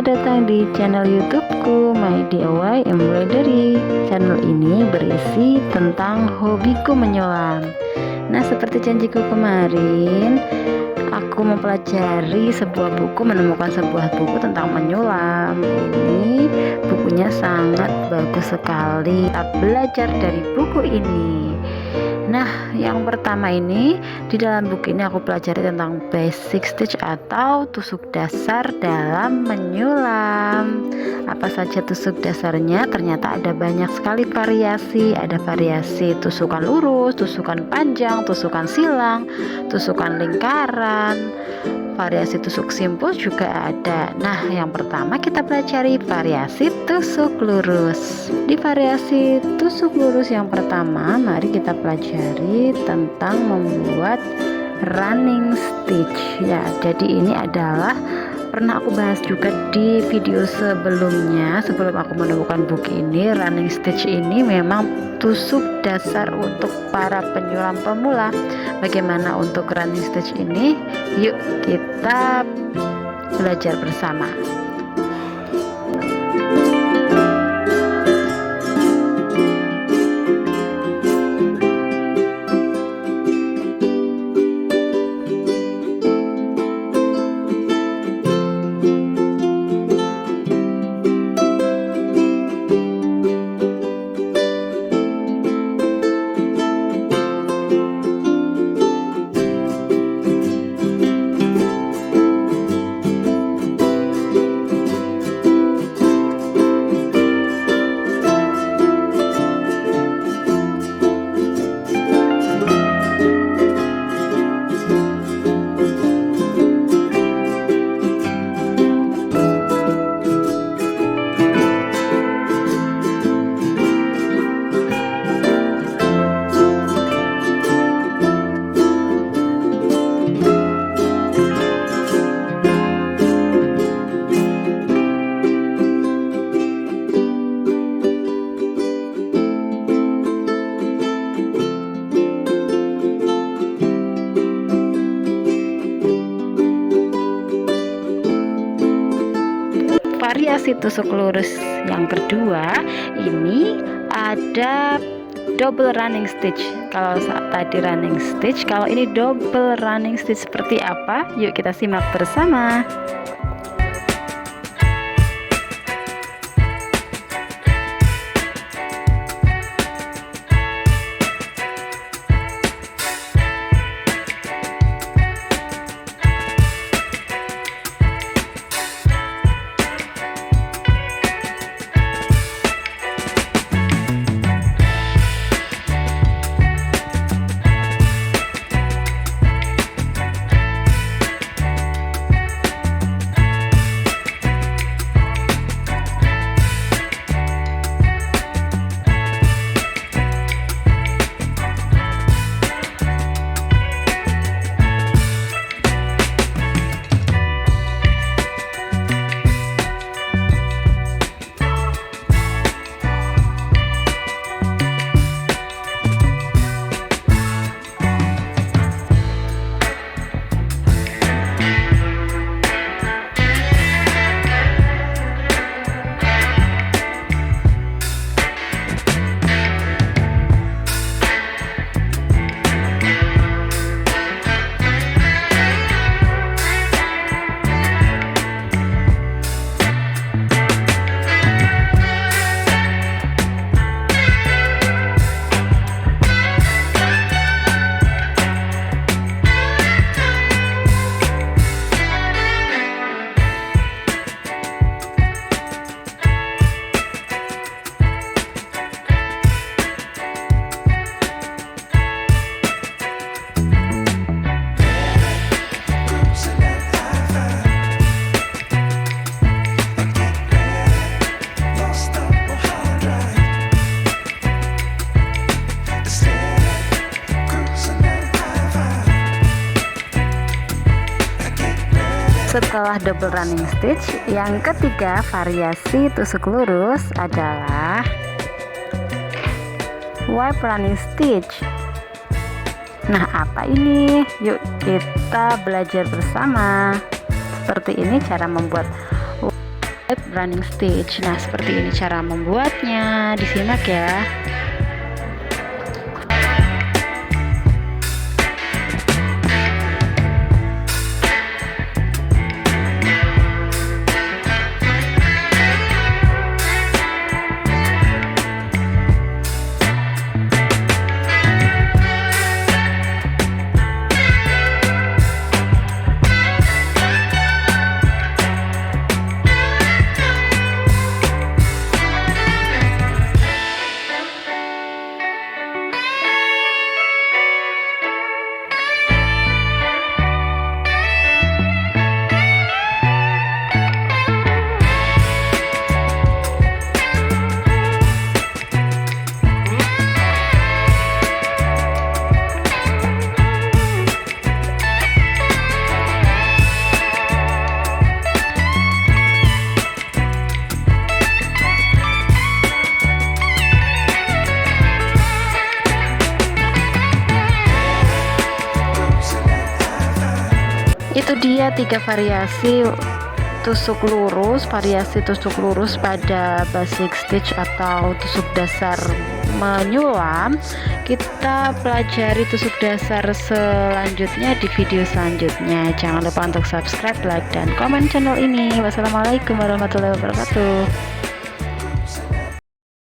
Selamat datang di channel YouTubeku My DIY Embroidery. Channel ini berisi tentang hobiku menyulam. Nah, seperti janjiku kemarin, aku mempelajari sebuah buku, menemukan sebuah buku tentang menyulam. Ini bukunya sangat bagus sekali. Kita belajar dari buku ini. Nah, yang pertama ini, di dalam buku ini aku pelajari tentang basic stitch atau tusuk dasar dalam menyulam. Apa saja tusuk dasarnya? Ternyata ada banyak sekali variasi. Ada variasi tusukan lurus, tusukan panjang, tusukan silang, tusukan lingkaran, variasi tusuk simpul juga ada. Nah, yang pertama kita pelajari variasi tusuk lurus. Di variasi tusuk lurus yang pertama, mari kita pelajari tentang membuat running stitch. Ya, jadi ini adalah pernah aku bahas juga di video sebelumnya. Sebelum aku menemukan buku ini, running stitch ini memang tusuk dasar untuk para penyulam pemula. Bagaimana untuk running stitch ini? Yuk kita belajar bersama. Variasi tusuk lurus yang kedua ini ada double running stitch. Kalau tadi running stitch, kalau ini double running stitch seperti apa? Yuk kita simak bersama. Setelah double running stitch, yang ketiga variasi tusuk lurus adalah wipe running stitch. Nah, apa ini? Yuk kita belajar bersama. Seperti ini cara membuat running stitch. Nah, seperti ini cara membuatnya, disimak ya. Itu dia 3 variasi tusuk lurus, pada basic stitch atau tusuk dasar menyulam. Kita pelajari tusuk dasar selanjutnya di video selanjutnya. Jangan lupa untuk subscribe, like, dan komen channel ini. Wassalamualaikum warahmatullahi wabarakatuh.